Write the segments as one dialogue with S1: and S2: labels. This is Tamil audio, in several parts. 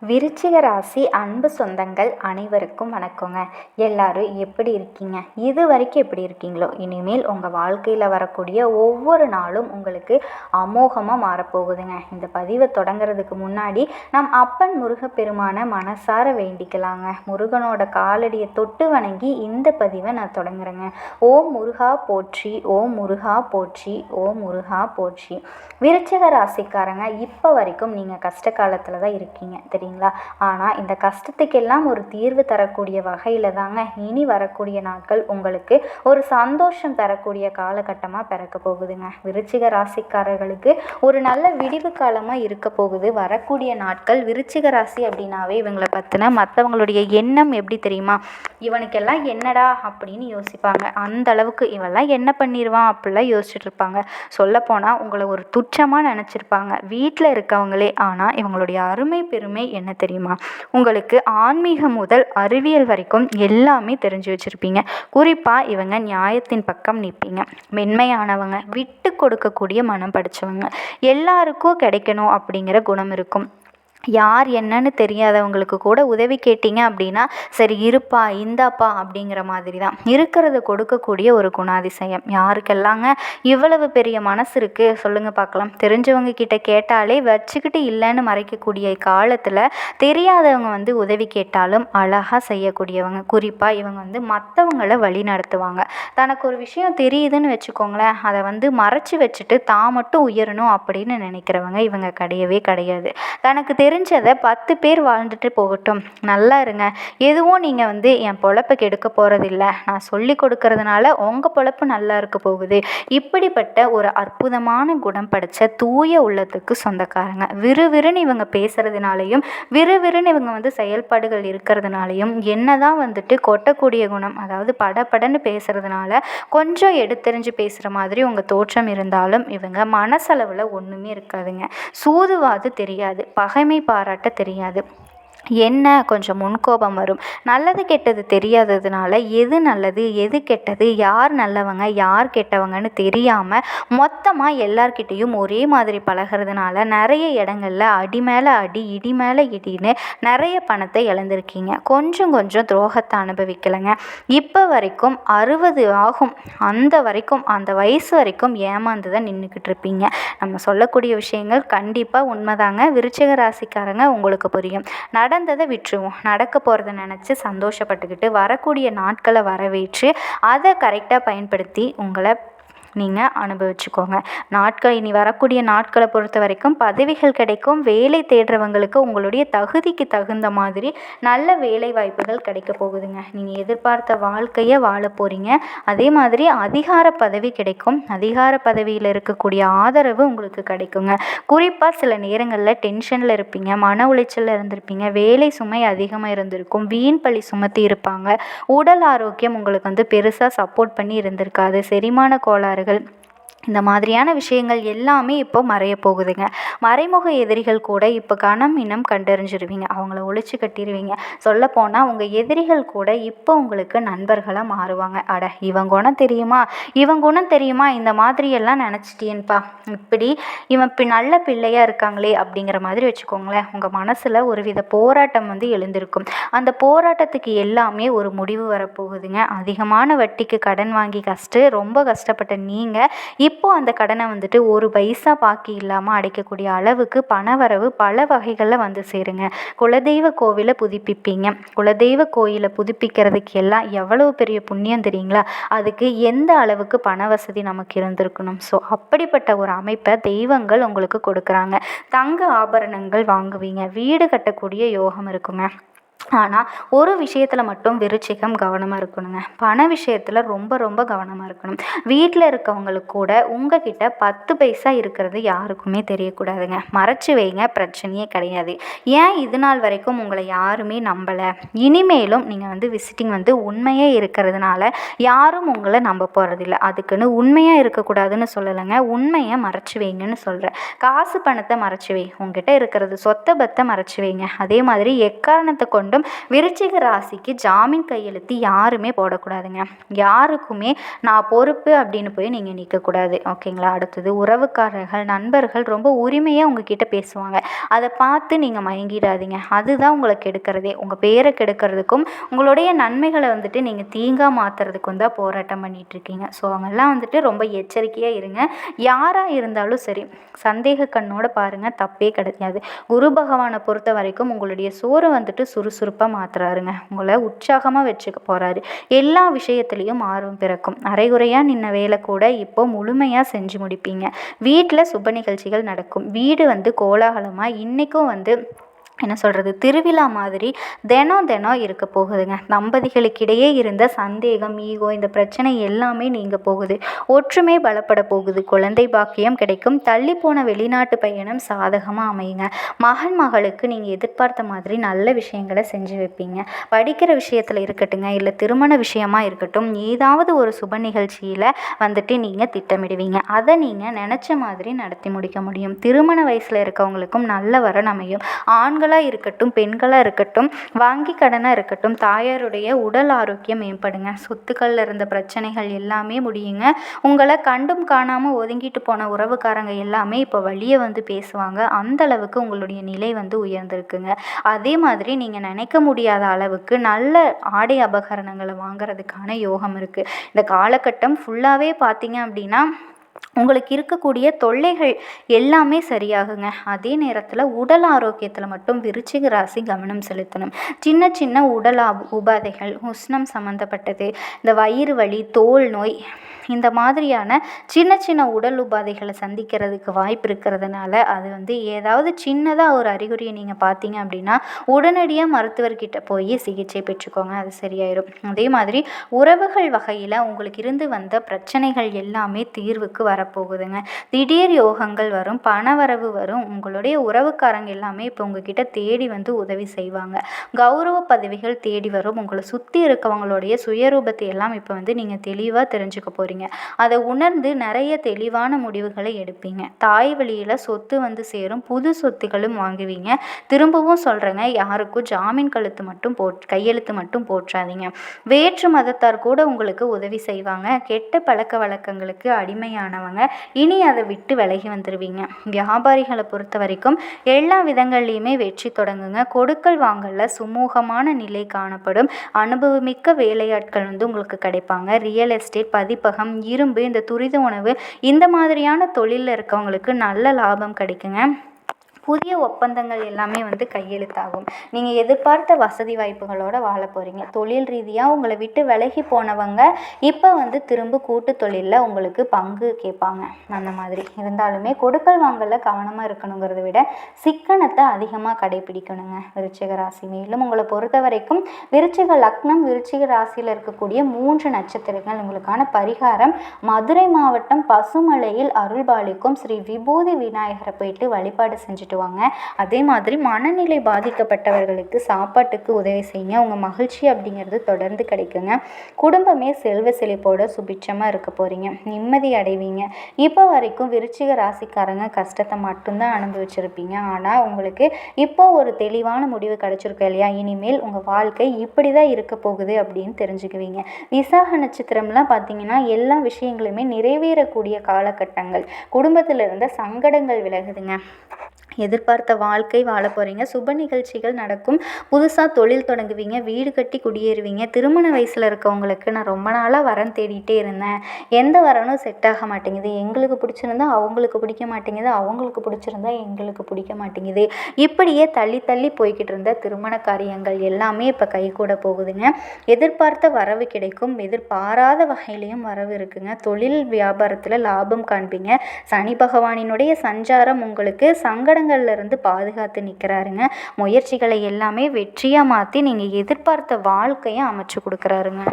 S1: விருச்சிக ராசி அன்பு சொந்தங்கள் அனைவருக்கும் வணக்கங்க. எல்லாரும் எப்படி இருக்கீங்க? இது வரைக்கும் எப்படி இருக்கீங்களோ இனிமேல் உங்கள் வாழ்க்கையில் வரக்கூடிய ஒவ்வொரு நாளும் உங்களுக்கு அமோகமாக மாறப்போகுதுங்க. இந்த பதிவை தொடங்கிறதுக்கு முன்னாடி நம் அப்பன் முருகப்பெருமான மனசார வேண்டிக்கலாங்க. முருகனோட காலடியை தொட்டு வணங்கி இந்த பதிவை நான் தொடங்குறேங்க. ஓம் முருகா போற்றி, ஓம் முருகா போற்றி, ஓம் முருகா போற்றி. விருச்சிக ராசிக்காரங்க, இப்போ வரைக்கும் நீங்கள் கஷ்ட காலத்தில் தான் இருக்கீங்க தெரியுங்களா? ஆனால் இந்த கஷ்டத்துக்கெல்லாம் ஒரு தீர்வு தரக்கூடிய வகையில் தாங்க இனி வரக்கூடிய நாட்கள் உங்களுக்கு ஒரு சந்தோஷம் தரக்கூடிய காலகட்டமாக பிறக்க போகுதுங்க. விருச்சிக ராசிக்காரர்களுக்கு ஒரு நல்ல விடிவு காலமாக இருக்க போகுது வரக்கூடிய நாட்கள். விருச்சிக ராசி அப்படின்னாவே இவங்களை பற்றின மற்றவங்களுடைய எண்ணம் எப்படி தெரியுமா? இவனுக்கெல்லாம் என்னடா அப்படின்னு யோசிப்பாங்க. அந்த அளவுக்கு இவெல்லாம் என்ன பண்ணிடுவான் அப்படிலாம் யோசிச்சுட்டு இருப்பாங்க. சொல்லப்போனால் உங்களை ஒரு துச்சமாக நினச்சிருப்பாங்க வீட்டில் இருக்கவங்களே. ஆனால் இவங்களுடைய அருமை பெருமை என்ன தெரியுமா? உங்களுக்கு ஆன்மீகம் முதல் அறிவியல் வரைக்கும் எல்லாமே தெரிஞ்சு வச்சுருப்பீங்க. குறிப்பாக இவங்க நியாயத்தின் பக்கம் நிற்பீங்க. மென்மையானவங்க, விட்டு கொடுக்கக்கூடிய மனம் படித்தவங்க, எல்லாருக்கும் கிடைக்கணும் அப்படிங்கிற குணம் இருக்கும். யார் என்னன்னு தெரியாதவங்களுக்கு கூட உதவி கேட்டிங்க அப்படின்னா சரி இருப்பா இந்தாப்பா அப்படிங்கிற மாதிரி தான் இருக்கிறத கொடுக்கக்கூடிய ஒரு குணாதிசயம். யாருக்கெல்லாங்க இவ்வளவு பெரிய மனசு இருக்குது சொல்லுங்கள் பார்க்கலாம். தெரிஞ்சவங்க கிட்ட கேட்டாலே வச்சுக்கிட்டு இல்லைன்னு மறைக்கக்கூடிய காலத்தில் தெரியாதவங்க உதவி கேட்டாலும் அழகாக செய்யக்கூடியவங்க. குறிப்பாக இவங்க மற்றவங்களை வழி நடத்துவாங்க. தனக்கு ஒரு விஷயம் தெரியுதுன்னு வச்சுக்கோங்களேன், அதை மறைச்சி வச்சுட்டு தான் மட்டும் உயரணும் அப்படின்னு நினைக்கிறவங்க இவங்க கிடையவே கிடையாது. தனக்கு தெரிஞ்சதை 10 பேர் வாழ்ந்துட்டு போகட்டும், நல்லா இருங்க, எதுவும் நீங்கள் என் பொழப்பை கெடுக்க போகிறதில்ல, நான் சொல்லி கொடுக்கறதுனால உங்கள் பொழப்பு நல்லா இருக்க போகுது. இப்படிப்பட்ட ஒரு அற்புதமான குணம் படித்த தூய உள்ளத்துக்கு சொந்தக்காரங்க. விறுவிறுன்னு இவங்க பேசுகிறதுனாலையும் விறுவிறுன்னு இவங்க செயல்பாடுகள் இருக்கிறதுனாலையும் என்னதான் கொட்டக்கூடிய குணம், அதாவது படபடன்னு பேசுகிறதுனால கொஞ்சம் எடுத்தெறிஞ்சு பேசுகிற மாதிரி உங்கள் தோற்றம் இருந்தாலும் இவங்க மனசளவில் ஒன்றுமே இருக்காதுங்க. சூதுவாது தெரியாது, பகைமை பாராட்ட தெரியாது, என்ன கொஞ்சம் முன்கோபம் வரும். நல்லது கெட்டது தெரியாததுனால எது நல்லது எது கெட்டது, யார் நல்லவங்க யார் கெட்டவங்கன்னு தெரியாமல் மொத்தமாக எல்லார்கிட்டையும் ஒரே மாதிரி பழகிறதுனால நிறைய இடங்களில் அடி மேலே அடி இடி மேலே இடின்னு நிறைய பணத்தை இழந்திருக்கீங்க. கொஞ்சம் கொஞ்சம் துரோகத்தை அனுபவிக்கலைங்க. இப்போ வரைக்கும் 60 ஆகும், அந்த வயசு வரைக்கும் ஏமாந்து தான் நின்றுக்கிட்டு இருப்பீங்க. நம்ம சொல்லக்கூடிய விஷயங்கள் கண்டிப்பாக உண்மைதாங்க. விருச்சிக ராசிக்காரங்க, உங்களுக்கு புரியும். நடந்ததை விட்டுருவோம், நடக்க போகிறத நினச்சி சந்தோஷப்பட்டுக்கிட்டு வரக்கூடிய நாட்களை வரவேற்று அதை கரெக்டாக பயன்படுத்தி உங்களை நீங்கள் அனுபவிச்சுக்கோங்க. இனி வரக்கூடிய நாட்களை பொறுத்த வரைக்கும் பதவிகள் கிடைக்கும். வேலை தேடுறவங்களுக்கு உங்களுடைய தகுதிக்கு தகுந்த மாதிரி நல்ல வேலை வாய்ப்புகள் கிடைக்க போகுதுங்க. நீங்கள் எதிர்பார்த்த வாழ்க்கையை வாழ போகிறீங்க. அதே மாதிரி அதிகார பதவி கிடைக்கும். அதிகார பதவியில் இருக்கக்கூடிய ஆதரவு உங்களுக்கு கிடைக்குங்க. குறிப்பாக சில நேரங்களில் டென்ஷனில் இருப்பீங்க, மன உளைச்சலில் இருந்திருப்பீங்க, வேலை சுமை அதிகமாக இருந்திருக்கும், வீண் பழி சுமத்தி இருப்பாங்க, உடல் ஆரோக்கியம் உங்களுக்கு பெருசாக சப்போர்ட் பண்ணி இருந்திருக்காது, செரிமான கோளாறு, இந்த மாதிரியான விஷயங்கள் எல்லாமே இப்போ மறைய போகுதுங்க. மறைமுக எதிரிகள் கூட இப்போ கணம் இனம் கண்டறிஞ்சிருவீங்க, அவங்கள ஒழிச்சு கட்டிடுவீங்க. சொல்லப்போனால் உங்கள் எதிரிகள் கூட இப்போ உங்களுக்கு நண்பர்களாக மாறுவாங்க. அட இவன் குணம் தெரியுமா, இவன் குணம் தெரியுமா, இந்த மாதிரியெல்லாம் நினச்சிட்டேன்ப்பா, இப்படி இவன் நல்ல பிள்ளையாக இருக்காங்களே அப்படிங்கிற மாதிரி வச்சுக்கோங்களேன். உங்கள் மனசில் ஒரு வித போராட்டம் எழுந்திருக்கும். அந்த போராட்டத்துக்கு எல்லாமே ஒரு முடிவு வரப்போகுதுங்க. அதிகமான வட்டிக்கு கடன் வாங்கி ரொம்ப கஷ்டப்பட்ட நீங்கள் இப்போ அந்த கடனை ஒரு பைசா பாக்கி இல்லாமல் அடைக்கக்கூடிய அளவுக்கு பணவரவு பல வகைகளில் சேருங்க. குலதெய்வ கோவிலை புதுப்பிப்பீங்க. குலதெய்வ கோயிலை புதுப்பிக்கிறதுக்கு எல்லாம் எவ்வளவு பெரிய புண்ணியம் தெரியுங்களா? அதுக்கு எந்த அளவுக்கு பண வசதி நமக்கு இருந்திருக்கணும். ஸோ அப்படிப்பட்ட ஒரு அமைப்பை தெய்வங்கள் உங்களுக்கு கொடுக்குறாங்க. தங்க ஆபரணங்கள் வாங்குவீங்க. வீடு கட்டக்கூடிய யோகம் இருக்குங்க. ஆனால் ஒரு விஷயத்தில் மட்டும் விருச்சிகம் கவனமாக இருக்கணுங்க. பண விஷயத்தில் ரொம்ப ரொம்ப கவனமாக இருக்கணும். வீட்டில் இருக்கவங்களுக்கு கூட உங்ககிட்ட 10 பைசா இருக்கிறது யாருக்குமே தெரியக்கூடாதுங்க. மறைச்சி வைங்க, பிரச்சனையே கிடையாது. ஏன் இது நாள் வரைக்கும் உங்களை யாருமே நம்பலை, இனிமேலும் நீங்கள் விசிட்டிங் உண்மையே இருக்கிறதுனால யாரும் உங்களை நம்ப போகிறதில்ல. அதுக்குன்னு உண்மையாக இருக்கக்கூடாதுன்னு சொல்லலைங்க, உண்மையை மறைச்சி வைங்கன்னு சொல்கிறேன். காசு பணத்தை மறைச்சி வை, உங்ககிட்ட இருக்கிறது சொத்தை பத்தை மறைச்சி வைங்க. அதே மாதிரி எக்காரணத்தை கொண்டு கொண்டும் விருச்சிக ராசிக்கு ஜாமீன் கையெழுத்து யாருமே போடக்கூடாதுங்க. யாருக்குமே நான் பொறுப்பு அப்படின்னு போய் நீங்கள் நிற்கக்கூடாது. ஓகேங்களா? அடுத்தது உறவுக்காரர்கள் நண்பர்கள் ரொம்ப உரிமையாக உங்ககிட்ட பேசுவாங்க. அதை பார்த்து நீங்கள் மயங்கிடாதீங்க. அதுதான் உங்களை கெடுக்கிறதே. உங்கள் பேரை கெடுக்கிறதுக்கும் உங்களுடைய நன்மைகளை வந்துட்டு நீங்கள் தீங்காக மாற்றுறதுக்கும் தான் போராட்டம் பண்ணிகிட்ருக்கீங்க. ஸோ அவங்கெல்லாம் வந்துட்டு ரொம்ப எச்சரிக்கையாக இருங்க. யாராக இருந்தாலும் சரி சந்தேக கண்ணோட பாருங்கள், தப்பே கிடையாது. குரு பகவானை பொறுத்த வரைக்கும் உங்களுடைய சோறு வந்துட்டு சுறுசுறுப்பாக மாற்றுறாருங்க. உங்களை உற்சாகமாக வச்சுக்க போகிறாரு. எல்லா விஷயத்துலேயும் ஆர்வம் பிறக்கும். அரைகுறையாக நின்ன வேலை கூட இப்போ முழுமையாக செஞ்சு முடிப்பீங்க. வீட்டில் சுப நிகழ்ச்சிகள் நடக்கும். வீடு வந்து கோலாகலமாக இன்றைக்கும் வந்து என்ன சொல்கிறது, திருவிழா மாதிரி தினம் இருக்க போகுதுங்க. தம்பதிகளுக்கிடையே இருந்த சந்தேகம், ஈகோ, இந்த பிரச்சனை எல்லாமே நீங்க போகுது. ஒற்றுமை பலப்பட போகுது. குழந்தை பாக்கியம் கிடைக்கும். தள்ளி போன வெளிநாட்டு பயணம் சாதகமாக அமையுங்க. மகன் மகளுக்கு நீங்கள் எதிர்பார்த்த மாதிரி நல்ல விஷயங்களை செஞ்சு வைப்பீங்க. படிக்கிற விஷயத்தில் இருக்கட்டுங்க, இல்லை திருமண விஷயமா இருக்கட்டும், ஏதாவது ஒரு சுப நிகழ்ச்சியில் வந்துட்டு நீங்கள் திட்டமிடுவீங்க. அதை நீங்கள் நினச்ச மாதிரி நடத்தி முடிக்க முடியும். திருமண வயசில் இருக்கவங்களுக்கும் நல்ல வரன் அமையும். ஆண்கள் இருக்கட்டும், பெண்களாக இருக்கட்டும், வாங்கி கடனாக இருக்கட்டும், தாயாருடைய உடல் ஆரோக்கியம் மேம்படுங்க. சொத்துக்களில் இருந்த பிரச்சனைகள் எல்லாமே முடியுங்க. உங்களை கண்டும் காணாமல் ஒதுங்கிட்டு போன உறவுக்காரங்க எல்லாமே இப்போ வழியே வந்து பேசுவாங்க. அந்த அளவுக்கு உங்களுடைய நிலை வந்து உயர்ந்திருக்குங்க. அதே மாதிரி நீங்கள் நினைக்க முடியாத அளவுக்கு நல்ல ஆடை அபகரணங்களை வாங்குறதுக்கான யோகம் இருக்குது. இந்த காலகட்டம் ஃபுல்லாகவே பார்த்தீங்க அப்படின்னா உங்களுக்கு இருக்கக்கூடிய தொல்லைகள் எல்லாமே சரியாகுங்க. அதே நேரத்தில் உடல் ஆரோக்கியத்தில் மட்டும் விருச்சிக ராசி கவனம் செலுத்தணும். சின்ன சின்ன உடல் உபாதைகள், உஷ்ணம் சம்மந்தப்பட்டது, இந்த வயிறு வலி, தோல் நோய், இந்த மாதிரியான சின்ன சின்ன உடல் உபாதைகளை சந்திக்கிறதுக்கு வாய்ப்பு இருக்கிறதுனால அது வந்து ஏதாவது சின்னதாக ஒரு அறிகுறியை நீங்கள் பார்த்தீங்க அப்படின்னா உடனடியாக மருத்துவர்கிட்ட போய் சிகிச்சை பெற்றுக்கோங்க. அது சரியாயிடும். அதே மாதிரி உறவுகள் வகையில் உங்களுக்கு இருந்து வந்த பிரச்சனைகள் எல்லாமே தீர்வுக்கு வரப்போகுதுங்க. திடீர் யோகங்கள் வரும், பணவரவு வரும். உங்களுடைய உறவுக்காரங்க எல்லாமே இப்போ உங்ககிட்ட தேடி வந்து உதவி செய்வாங்க. கௌரவ பதவிகள் தேடி வரும். உங்களை சுற்றி இருக்கவங்களுடைய சுயரூபத்தை எல்லாம் இப்போ வந்து நீங்கள் தெளிவாக தெரிஞ்சுக்க போகிறீங்க. அதை உணர்ந்து நிறைய தெளிவான முடிவுகளை எடுப்பீங்க. தாய் வழியில் சொத்து வந்து சேரும். புது சொத்துகளும் வாங்குவீங்க. திரும்பவும் சொல்கிறேங்க, யாருக்கும் ஜாமீன் கையெழுத்து மட்டும் போற்றாதீங்க. வேற்று மதத்தார் கூட உங்களுக்கு உதவி செய்வாங்க. கெட்ட பழக்க வழக்கங்களுக்கு அடிமையானவங்க இனி அதை விட்டு விலகி வந்துடுவீங்க. வியாபாரிகளை பொறுத்த வரைக்கும் எல்லா விதங்கள்லையுமே வெற்றி தொடங்குங்க. கொடுக்கல் வாங்கல சுமூகமான நிலை காணப்படும். அனுபவமிக்க வேலையாட்கள் வந்து உங்களுக்கு கிடைப்பாங்க. ரியல் எஸ்டேட், பதிப்பகம், இரும்பு, இந்த துரித உணவு, இந்த மாதிரியான தொழிலில் இருக்கவங்களுக்கு நல்ல லாபம் கிடைக்குங்க. புதிய ஒப்பந்தங்கள் எல்லாமே வந்து கையெழுத்தாகும். நீங்கள் எதிர்பார்த்த வசதி வாய்ப்புகளோடு வாழ போகிறீங்க. தொழில் ரீதியாக உங்களை விட்டு விலகி போனவங்க இப்போ வந்து திரும்ப கூட்டு தொழிலில் உங்களுக்கு பங்கு கேட்பாங்க. அந்த மாதிரி இருந்தாலுமே கொடுக்கல் வாங்கலில் கவனமாக இருக்கணுங்கிறத விட சிக்கனத்தை அதிகமாக கடைபிடிக்கணுங்க விருச்சிக ராசி. மேலும் உங்களை பொறுத்த வரைக்கும் விருச்சிக லக்னம், விருச்சிக ராசியில் இருக்கக்கூடிய 3 நட்சத்திரங்கள் உங்களுக்கான பரிகாரம் மதுரை மாவட்டம் பசுமலையில் அருள்பாலிக்கும் ஸ்ரீ விபூதி விநாயகரை போயிட்டு வழிபாடு செஞ்சுட்டு வாங்க. அதே மாதிரி மனநிலை பாதிக்கப்பட்டவர்களுக்கு சாப்பாட்டுக்கு உதவி செய்யுங்க. உங்கள் மகிழ்ச்சி அப்படிங்கிறது தொடர்ந்து கிடைக்குங்க. குடும்பமே செல்வ செழிப்போட சுபிட்சமாக இருக்க போகிறீங்க. நிம்மதி அடைவீங்க. இப்போ வரைக்கும் விருச்சிக ராசிக்காரங்க கஷ்டத்தை மட்டும்தான் அனுபவிச்சிருப்பீங்க. ஆனால் உங்களுக்கு இப்போ ஒரு தெளிவான முடிவு கிடைச்சிருக்கு இல்லையா? இனிமேல் உங்கள் வாழ்க்கை இப்படி தான் இருக்க போகுது அப்படின்னு தெரிஞ்சுக்குவீங்க. விசாக நட்சத்திரம்லாம் பார்த்தீங்கன்னா எல்லா விஷயங்களுமே நிறைவேறக்கூடிய காலகட்டங்கள். குடும்பத்தில் இருந்த சங்கடங்கள் விலகுதுங்க. எதிர்பார்த்த வாழ்க்கை வாழ போகிறீங்க. சுப நிகழ்ச்சிகள் நடக்கும். புதுசாக தொழில் தொடங்குவீங்க. வீடு கட்டி குடியேறுவீங்க. திருமண வயசில் இருக்கவங்களுக்கு நான் ரொம்ப நாளாக வரன் தேடிட்டே இருந்தேன், எந்த வரனும் செட் ஆக மாட்டேங்குது, எங்களுக்கு பிடிச்சிருந்தா அவங்களுக்கு பிடிக்க மாட்டேங்குது, அவங்களுக்கு பிடிச்சிருந்தா எங்களுக்கு பிடிக்க மாட்டேங்குது, இப்படியே தள்ளி போய்கிட்டு இருந்த திருமண காரியங்கள் எல்லாமே இப்போ கைகூட போகுதுங்க. எதிர்பார்த்த வரவு கிடைக்கும். எதிர்பாராத வகையிலையும் வரவு இருக்குங்க. தொழில் வியாபாரத்தில் லாபம் காண்பீங்க. சனி பகவானினுடைய சஞ்சாரம் உங்களுக்கு இருந்து பாதுகாத்து நிற்கிறாருங்க. முயற்சிகளை எல்லாமே வெற்றியாக மாற்றி நீங்கள் எதிர்பார்த்த வாழ்க்கையை அமைச்சு கொடுக்குறாருங்க.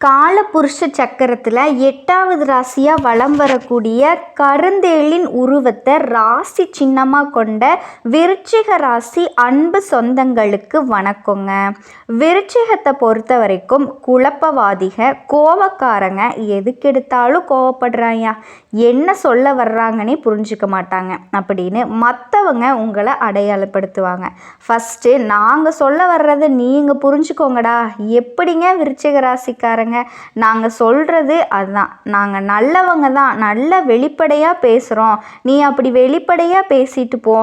S1: காலபுருஷ சக்கரத்தில் 8வது ராசியாக வலம் வரக்கூடிய கருந்தேளின் உருவத்தை ராசி சின்னமாக கொண்ட விருச்சிக ராசி அன்பு சொந்தங்களுக்கு வணக்கங்க. விருச்சிகத்தை பொறுத்த வரைக்கும் குழப்பவாதிக, கோவக்காரங்க, எதுக்கெடுத்தாலும் கோவப்படுறாங்க, என்ன சொல்ல வர்றாங்கன்னே புரிஞ்சுக்க மாட்டாங்க அப்படின்னு மற்றவங்க உங்களை அடையாளப்படுத்துவாங்க. ஃபஸ்ட்டு நாங்கள் சொல்ல வர்றதை நீங்கள் புரிஞ்சுக்கோங்கடா. எப்படிங்க விருச்சிக ராசிக்காரங்க, நாங்கள் சொல்கிறது அதுதான், நாங்கள் நல்லவங்க தான், நல்ல வெளிப்படையாக பேசுகிறோம், நீ அப்படி வெளிப்படையாக பேசிட்டு போ,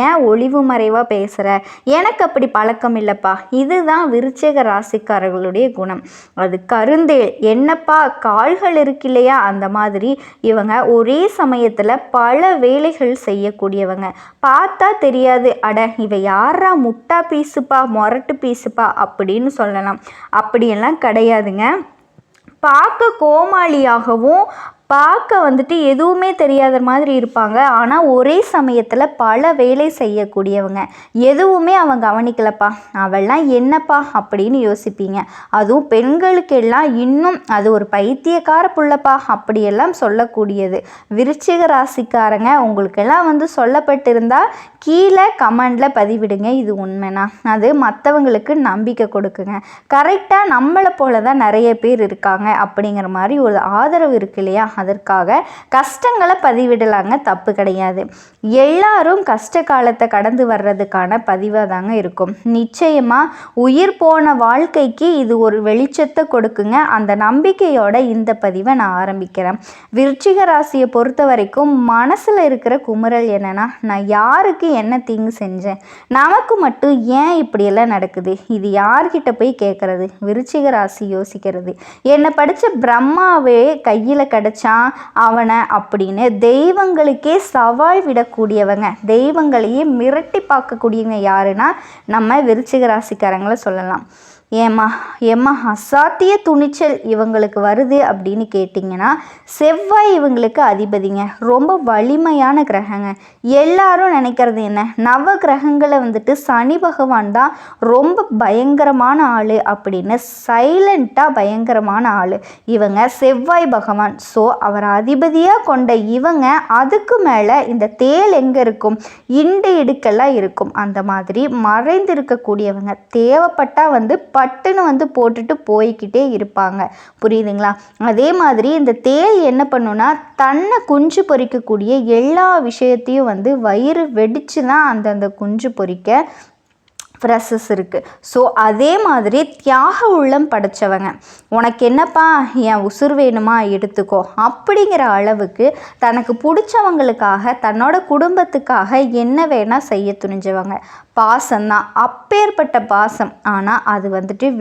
S1: ஏன் ஒளிவு மறைவாக பேசுகிற, எனக்கு அப்படி பழக்கம் இல்லைப்பா. இதுதான் விருச்சிக ராசிக்காரர்களுடைய குணம். அது கருந்தேள், என்னப்பா கால்கள் இருக்கு இல்லையா, அந்த மாதிரி இவங்க ஒரே சமயத்தில் பல வேலைகள் செய்யக்கூடியவங்க. பார்த்தா தெரியாது, அட இவ யாரா முட்டா பீஸுப்பா, மொரட்டு பீஸுப்பா அப்படின்னு சொல்லலாம். அப்படியெல்லாம் கிடையாதுங்க. பார்க்க கோமாளியாகவும் பார்க்க எதுவுமே தெரியாத மாதிரி இருப்பாங்க. ஆனால் ஒரே சமயத்தில் பல வேலை செய்யக்கூடியவங்க. எதுவுமே அவன் கவனிக்கலப்பா, அவள்லாம் என்னப்பா அப்படின்னு யோசிப்பீங்க. அதுவும் பெண்களுக்கெல்லாம் இன்னும் அது ஒரு பைத்தியக்கார புள்ளப்பா அப்படியெல்லாம் சொல்லக்கூடியது. விருச்சிக ராசிக்காரங்க உங்களுக்கெல்லாம் சொல்லப்பட்டிருந்தால் கீழே கமெண்டில் பதிவிடுங்க. இது உண்மைனா அது மற்றவங்களுக்கு நம்பிக்கை கொடுக்குங்க. கரெக்டாக நம்மளை போல தான் நிறைய பேர் இருக்காங்க அப்படிங்கிற மாதிரி ஒரு ஆதரவு இருக்கு இல்லையா, அதற்காக கஷ்டங்களை பதிவிடலாங்க, தப்பு கிடையாது. எல்லாரும் கஷ்ட காலத்தை கடந்து வர்றதுக்கான பதிவாக தாங்க இருக்கும். நிச்சயமாக உயிர் போன வாழ்க்கைக்கு இது ஒரு வெளிச்சத்தை கொடுக்குங்க. அந்த நம்பிக்கையோட இந்த பதிவை நான் ஆரம்பிக்கிறேன். விருச்சிக ராசியை பொறுத்த வரைக்கும் மனசில் இருக்கிற குமுறல் என்னன்னா, நான் யாருக்கு என்ன தீங்கு செஞ்சேன், நமக்கு மட்டும் ஏன் இப்படியெல்லாம் நடக்குது, இது யார்கிட்ட போய் கேட்கறது. விருச்சிக ராசி யோசிக்கிறது, என்னை படித்த பிரம்மாவே கையில் கிடைச்சான் அவனை அப்படின்னு தெய்வங்களுக்கே சவால் விடக்கூடியவங்க, தெய்வங்களையே மிரட்டி பார்க்கக்கூடியவங்க யாருன்னா நம்ம விருச்சிக ராசிக்காரங்களை சொல்லலாம். ஏம்மா அசாத்திய துணிச்சல் இவங்களுக்கு வருது அப்படின்னு கேட்டிங்கன்னா, செவ்வாய் இவங்களுக்கு அதிபதிங்க, ரொம்ப வலிமையான கிரகங்க. எல்லாரும் நினைக்கிறது என்ன, நவ கிரகங்களை சனி பகவான் தான் ரொம்ப பயங்கரமான ஆள் அப்படின்னு சைலண்ட்டாக பயங்கரமான ஆள். இவங்க செவ்வாய் பகவான். ஸோ அவர் அதிபதியாக கொண்ட இவங்க அதுக்கு மேலே இந்த தேள் எங்கே இருக்கும், இண்டு இடுக்கெல்லாம் இருக்கும். அந்த மாதிரி மறைந்திருக்கக்கூடியவங்க தேவைப்பட்டால் பட்டுன்னு போட்டுட்டு போய்கிட்டே இருப்பாங்க. புரியுதுங்களா? அதே மாதிரி இந்த தேள் என்ன பண்ணுன்னா, தன்னை குஞ்சு பொறிக்கக்கூடிய எல்லா விஷயத்தையும் வயிறு வெடிச்சு தான் அந்த குஞ்சு பொறிக்க ப்ராசஸ் இருக்குது. ஸோ அதே மாதிரி தியாக உள்ளம் படைச்சவங்க. உனக்கு என்னப்பா என் உசுர் வேணுமா எடுத்துக்கோ அப்படிங்கிற அளவுக்கு தனக்கு பிடிச்சவங்களுக்காக தன்னோட குடும்பத்துக்காக என்ன வேணால் செய்ய துணிஞ்சவங்க. பாசம்தான், அப்பேற்பட்ட பாசம். ஆனால் அது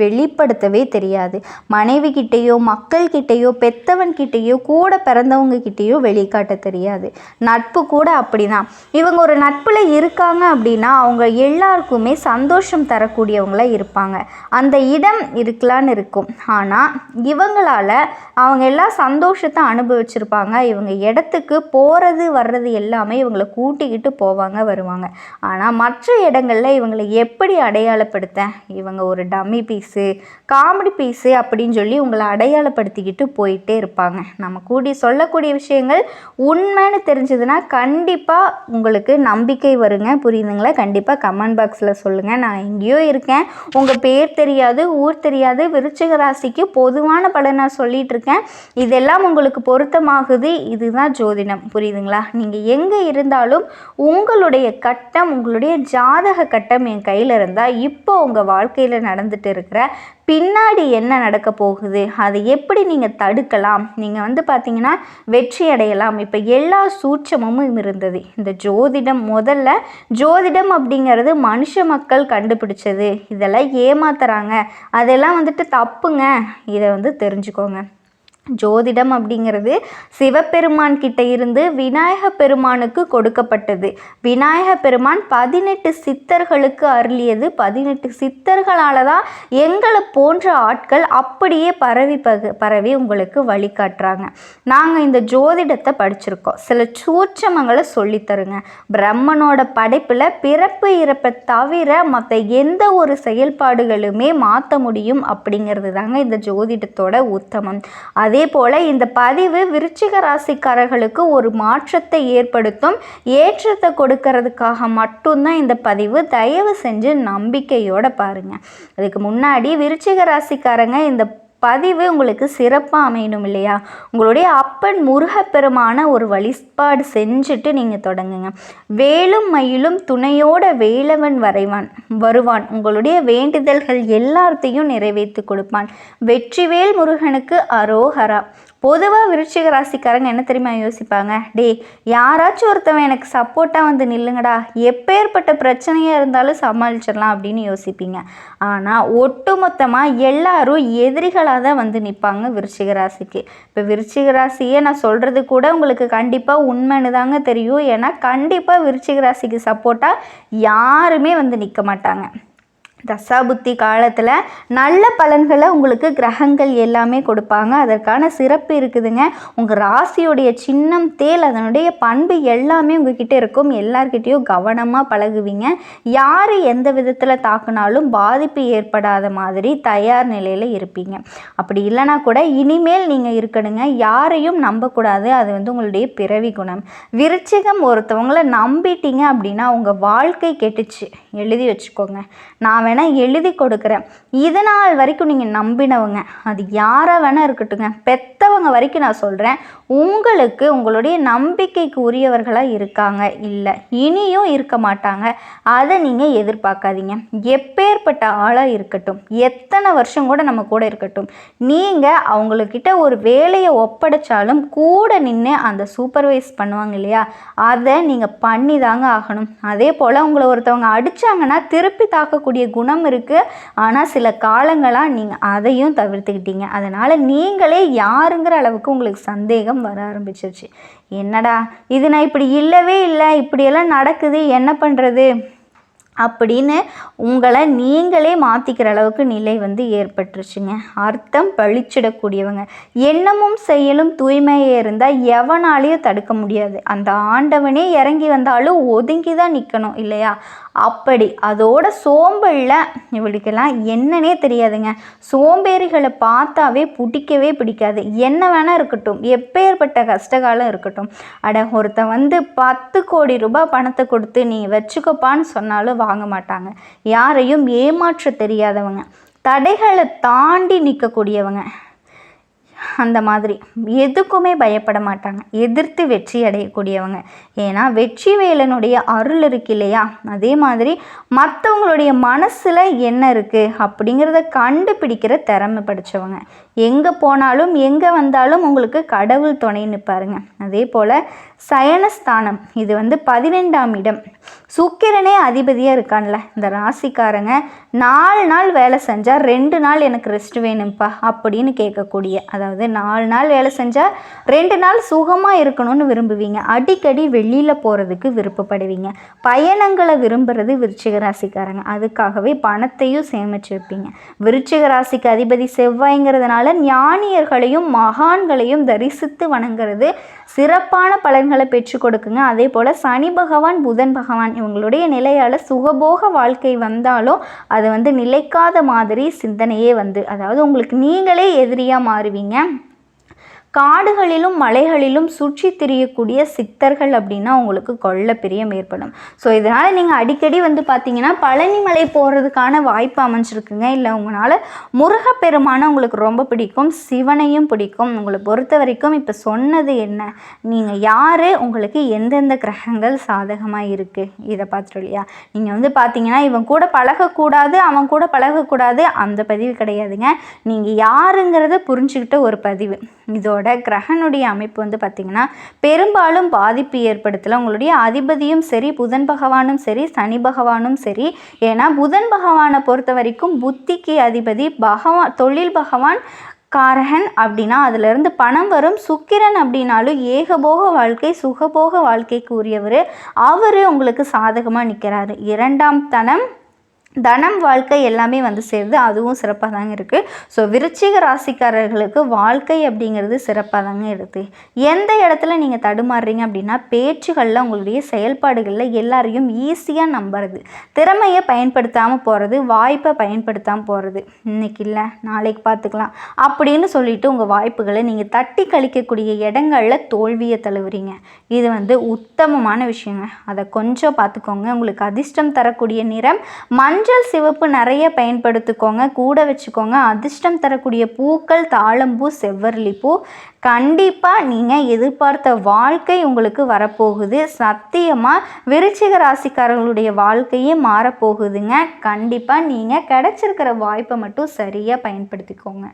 S1: வெளிப்படுத்தவே தெரியாது. மனைவி கிட்டேயோ மக்கள்கிட்டையோ பெத்தவன்கிட்டேயோ கூட பிறந்தவங்க கிட்டேயோ வெளிக்காட்ட தெரியாது. நட்பு கூட அப்படிதான். இவங்க ஒரு நட்பில் இருக்காங்க அப்படின்னா அவங்க எல்லாருக்குமே சந்தோஷம் தரக்கூடியவங்கள இருப்பாங்க. அந்த இடம் இருக்கலான்னு இருக்கும். ஆனால் இவங்களால் அவங்க எல்லாம் சந்தோஷத்தை அனுபவிச்சிருப்பாங்க. இவங்க இடத்துக்கு போகிறது வர்றது எல்லாமே இவங்களை கூட்டிக்கிட்டு போவாங்க வருவாங்க. ஆனால் மற்ற இடங்களில் இவங்களை எப்படி அடையாளப்படுத்த, இவங்க ஒரு டம்மி பீஸு, காமெடி பீஸு அப்படின்னு சொல்லி உங்களை அடையாளப்படுத்திக்கிட்டு போயிட்டே இருப்பாங்க. நம்ம கூடி சொல்லக்கூடிய விஷயங்கள் உண்மைன்னு தெரிஞ்சதுன்னா கண்டிப்பாக உங்களுக்கு நம்பிக்கை வருங்க. புரியுதுங்களா? கண்டிப்பாக கமெண்ட் பாக்ஸில் சொல்லுங்கள். நான் எங்கேயோ இருக்கேன், உங்கள் பேர் தெரியாது, ஊர் தெரியாது, விருச்சிக ராசிக்கு பொதுவான பலன் நான் சொல்லிகிட்டு இருக்கேன். இதெல்லாம் உங்களுக்கு பொருத்தமாகுது. இதுதான் ஜோதிடம். புரியுதுங்களா? நீங்கள் எங்கே இருந்தாலும் உங்களுடைய கட்டம், உங்களுடைய ஜாதக கட்டம் என் கையில் இருந்தால் இப்போ உங்கள் வாழ்க்கையில் நடந்துட்டு இருக்கிற பின்னாடி என்ன நடக்க போகுது, அதை எப்படி நீங்கள் தடுக்கலாம், நீங்கள் பார்த்தீங்கன்னா வெற்றி அடையலாம். இப்போ எல்லா சூட்சமும் இருந்தது. இந்த ஜோதிடம் முதல்ல ஜோதிடம் அப்படிங்கிறது மனுஷ மக்கள் கண்டுபிடிச்சது. இதெல்லாம் ஏமாத்துறாங்க, அதெல்லாம் தப்புங்க. இதை தெரிஞ்சுக்கோங்க. ஜோதிடம் அப்படிங்கிறது சிவபெருமான் கிட்ட இருந்து விநாயக பெருமானுக்கு கொடுக்கப்பட்டது. விநாயக பெருமான் 18 சித்தர்களுக்கு அருளியது. 18 சித்தர்களால் தான் எங்களை போன்ற ஆட்கள் அப்படியே பரவி உங்களுக்கு வழிகாட்டுறாங்க. நாங்கள் இந்த ஜோதிடத்தை படிச்சிருக்கோம். சில சூட்சமங்களை சொல்லித்தருங்க. பிரம்மனோட படைப்பில் பிறப்பு இறப்பை தவிர மற்ற எந்த ஒரு செயல்பாடுகளுமே மாற்ற முடியும் அப்படிங்கிறது தாங்க இந்த ஜோதிடத்தோட உத்தமம். அதே போல் இந்த பதிவு விருச்சிக ராசிக்காரர்களுக்கு ஒரு மாற்றத்தை ஏற்படுத்தும், ஏற்றத்தை கொடுக்கறதுக்காக மட்டும்தான் இந்த பதிவு. தயவு செஞ்சு நம்பிக்கையோடு பாருங்கள். அதுக்கு முன்னாடி விருச்சிக ராசிக்காரங்க இந்த பதிவு உங்களுக்கு சிறப்பாக அமையணும் இல்லையா? உங்களுடைய அப்பன் முருகப்பெருமான ஒரு வழிபாடு செஞ்சுட்டு நீங்கள் தொடங்குங்க. வேலும் மயிலும் துணையோட வேலவன் வருவான். உங்களுடைய வேண்டுதல்கள் எல்லாத்தையும் நிறைவேற்றி கொடுப்பான். வெற்றிவேல் முருகனுக்கு அரோஹரா. பொதுவாக விருச்சிக ராசிக்காரங்க என்ன தெரியுமா யோசிப்பாங்க? யாராச்சும் ஒருத்தவன் எனக்கு சப்போர்ட்டாக வந்து நில்லுங்கடா, எப்பேற்பட்ட பிரச்சனையாக இருந்தாலும் சமாளிச்சிடலாம் அப்படின்னு யோசிப்பீங்க. ஆனால் ஒட்டுமொத்தமாக எல்லாரும் எதிரிகளாக தான் வந்து நிற்பாங்க விருச்சிக ராசிக்கு. இப்போ விருச்சிக ராசியை நான் சொல்கிறது கூட உங்களுக்கு கண்டிப்பாக உண்மைன்னு தாங்க தெரியும். ஏன்னா கண்டிப்பாக விருச்சிக ராசிக்கு சப்போர்ட்டாக யாருமே வந்து நிற்க மாட்டாங்க. தசாபுத்தி காலத்தில் நல்ல பலன்களை உங்களுக்கு கிரகங்கள் எல்லாமே கொடுப்பாங்க. அதற்கான சிறப்பு இருக்குதுங்க. உங்கள் ராசியுடைய சின்னம் தேல், அதனுடைய பண்பு எல்லாமே உங்ககிட்ட இருக்கும். எல்லார்கிட்டையும் கவனமாக பழகுவீங்க. யார் எந்த விதத்தில் தாக்குனாலும் பாதிப்பு ஏற்படாத மாதிரி தயார் நிலையில் இருப்பீங்க. அப்படி இல்லைனா கூட இனிமேல் நீங்கள் இருக்கணுங்க. யாரையும் நம்பக்கூடாது. அது வந்து உங்களுடைய பிறவி குணம். விருச்சிகம் ஒருத்தவங்களை நம்பிட்டீங்க அப்படின்னா உங்கள் வாழ்க்கை கெட்டுச்சு. எழுதி வச்சுக்கோங்க. நான் எழுதி கொடுக்குறேன். இதனால் வரைக்கும் நீங்கள் நம்பினவங்க, அது யாராக வேணா இருக்கட்டுங்க, பெத்தவங்க வரைக்கும் நான் சொல்கிறேன், உங்களுக்கு உங்களுடைய நம்பிக்கைக்கு உரியவர்களாக இருக்காங்க, இல்லை இனியும் இருக்க மாட்டாங்க. அதை நீங்கள் எதிர்பார்க்காதீங்க. எப்பேற்பட்ட ஆளாக இருக்கட்டும், எத்தனை வருஷம் கூட நம்ம கூட இருக்கட்டும், நீங்கள் அவங்கக்கிட்ட ஒரு வேலையை ஒப்படைச்சாலும் கூட நின்று அந்த சூப்பர்வைஸ் பண்ணுவாங்க இல்லையா, அதை நீங்கள் பண்ணி தாங்க ஆகணும். அதே போல் உங்களை ஒருத்தவங்க அடித்தாங்கன்னா திருப்பி தாக்கக்கூடிய குணம் இருக்குது. ஆனால் சில காலங்களாக நீங்கள் அதையும் தவிர்த்துக்கிட்டீங்க. அதனால் நீங்களே யாருங்கிற அளவுக்கு உங்களுக்கு சந்தேகம் வர ஆரம்பிச்சிருச்சு. என்னடா இது, நான் இப்படி இல்லவே இல்லை, இப்படியெல்லாம் நடக்குது, என்ன பண்ணுறது அப்படின்னு உங்களை நீங்களே மாற்றிக்கிற அளவுக்கு நிலை வந்து ஏற்பட்டுருச்சுங்க. அர்த்தம் பழிச்சிடக்கூடியவங்க. எண்ணமும் செயலும் தூய்மையே இருந்தால் எவனாலையும் தடுக்க முடியாது. அந்த ஆண்டவனே இறங்கி வந்தாலும் ஒதுங்கி தான் நிற்கணும் இல்லையா? அப்படி அதோட சோம்பலில் இவளுக்கெல்லாம் என்னன்னே தெரியாதுங்க. சோம்பேறிகளை பார்த்தாவே பிடிக்கவே பிடிக்காது. என்ன வேணால் இருக்கட்டும், எப்பேற்பட்ட கஷ்டகாலம் இருக்கட்டும், ஒருத்தன் வந்து 10 கோடி ரூபாய் பணத்தை கொடுத்து நீ வச்சுக்கப்பான்னு சொன்னாலும் வாங்க மாட்டாங்க. யாரையும் ஏமாற்ற தெரியாதவங்க, தடைகளை தாண்டி நிற்கக்கூடியவங்க, அந்த மாதிரி எதுக்குமே பயப்பட மாட்டாங்க. எதிர்த்து வெற்றி அடையக்கூடியவங்க. ஏன்னா வெற்றி வேலனுடைய அருள் இருக்கு இல்லையா? அதே மாதிரி மற்றவங்களுடைய மனசில் என்ன இருக்குது அப்படிங்கிறத கண்டுபிடிக்கிற திறமை படித்தவங்க. எங்கே போனாலும் எங்கே வந்தாலும் உங்களுக்கு கடவுள் துணை நிற்பாருங்க. அதே போல் சயனஸ்தானம், இது வந்து 12ஆம் இடம். சுக்கிரனே அதிபதியாக இருக்கான்ல, இந்த ராசிக்காரங்க 4 நாள் வேலை செஞ்சால் 2 நாள் எனக்கு ரெஸ்ட் வேணும்ப்பா அப்படின்னு கேட்கக்கூடிய, அதாவது 4 நாள் வேலை செஞ்சால் 2 நாள் சுகமாக இருக்கணும்னு விரும்புவீங்க. அடிக்கடி வெளியில் போகிறதுக்கு விருப்பப்படுவீங்க. பயணங்களை விரும்புகிறது விருச்சிக ராசிக்காரங்க. அதுக்காகவே பணத்தையும் சேமிச்சு வைப்பீங்க. விருச்சிக ராசிக்கு அதிபதி செவ்வாய்ங்கிறதுனால ஞானியர்களையும் மகான்களையும் தரிசித்து வணங்குறது சிறப்பான பலன்களை பெற்றுக் கொடுக்குங்க. அதே போல் சனி பகவான், புதன் பகவான் இவங்களுடைய நிலையால் சுகபோக வாழ்க்கை வந்தாலும் அது வந்து நிலைக்காத மாதிரி சிந்தனையே வந்து, அதாவது உங்களுக்கு நீங்களே எதிரியாக மாறுவீங்க. காடுகளிலும் மலைகளிலும் சுற்றி திரியக்கூடிய சித்தர்கள் அப்படின்னா உங்களுக்கு கொள்ள பிரியம் ஏற்படும். ஸோ இதனால் நீங்கள் அடிக்கடி வந்து பார்த்தீங்கன்னா பழனி மலை போகிறதுக்கான வாய்ப்பு அமைஞ்சிருக்குங்க. இல்லை உங்களால் முருகப்பெருமானை உங்களுக்கு ரொம்ப பிடிக்கும், சிவனையும் பிடிக்கும். உங்களை பொறுத்த வரைக்கும் இப்போ சொன்னது என்ன, நீங்கள் யார், உங்களுக்கு எந்தெந்த கிரகங்கள் சாதகமாக இருக்குது இதை பார்த்துட்டு இல்லையா? நீங்கள் வந்து பார்த்தீங்கன்னா இவன் கூட பழகக்கூடாது, அவன் கூட பழகக்கூடாது, அந்த பதிவு கிடையாதுங்க. நீங்கள் யாருங்கிறத புரிஞ்சுக்கிட்ட ஒரு பதிவு. இதோட கிரகனுடைய அமைப்பு வந்து பார்த்திங்கன்னா பெரும்பாலும் பாதிப்பு ஏற்படுத்தலை. உங்களுடைய அதிபதியும் சரி, புதன் பகவானும் சரி, சனி பகவானும் சரி. ஏன்னா புதன் பகவானை பொறுத்த வரைக்கும் புத்திக்கு அதிபதி பகவான், தொழில் பகவான், காரகன் அப்படின்னா அதிலிருந்து பணம் வரும். சுக்கிரன் அப்படின்னாலும் ஏகபோக வாழ்க்கை, சுகபோக வாழ்க்கைக்கு உரியவர். அவர் உங்களுக்கு சாதகமாக நிற்கிறாரு. 2ஆம் தனம் வாழ்க்கை எல்லாமே வந்து சேருது. அதுவும் சிறப்பாக தாங்க இருக்குது. ஸோ விருச்சிக ராசிக்காரர்களுக்கு வாழ்க்கை அப்படிங்கிறது சிறப்பாக தாங்க இருக்குது. எந்த இடத்துல நீங்கள் தடுமாறுறீங்க அப்படின்னா பேச்சுகளில், உங்களுடைய செயல்பாடுகளில் எல்லாரையும் ஈஸியாக நம்புறது, திறமையை பயன்படுத்தாமல் போகிறது, வாய்ப்பை பயன்படுத்தாமல் போகிறது. இன்றைக்கி இல்லை நாளைக்கு பார்த்துக்கலாம் அப்படின்னு சொல்லிட்டு உங்கள் வாய்ப்புகளை நீங்கள் தட்டி கழிக்கக்கூடிய இடங்களில் தோல்வியை தழுவுறீங்க. இது வந்து உத்தமமான விஷயங்க. அதை கொஞ்சம் பார்த்துக்கோங்க. உங்களுக்கு அதிர்ஷ்டம் தரக்கூடிய நிறம் மஞ்சள் சிவப்பு நிறைய பயன்படுத்திக்கோங்க, கூட வச்சுக்கோங்க. அதிர்ஷ்டம் தரக்கூடிய பூக்கள் தாழம்பூ, செவ்வரளிப்பூ. கண்டிப்பாக நீங்கள் எதிர்பார்த்த வாழ்க்கை உங்களுக்கு வரப்போகுது. சத்தியமாக விருச்சிக ராசிக்காரர்களுடைய வாழ்க்கையே மாறப்போகுதுங்க. கண்டிப்பாக நீங்கள் கிடச்சிருக்கிற வாய்ப்பை மட்டும் சரியாக பயன்படுத்திக்கோங்க.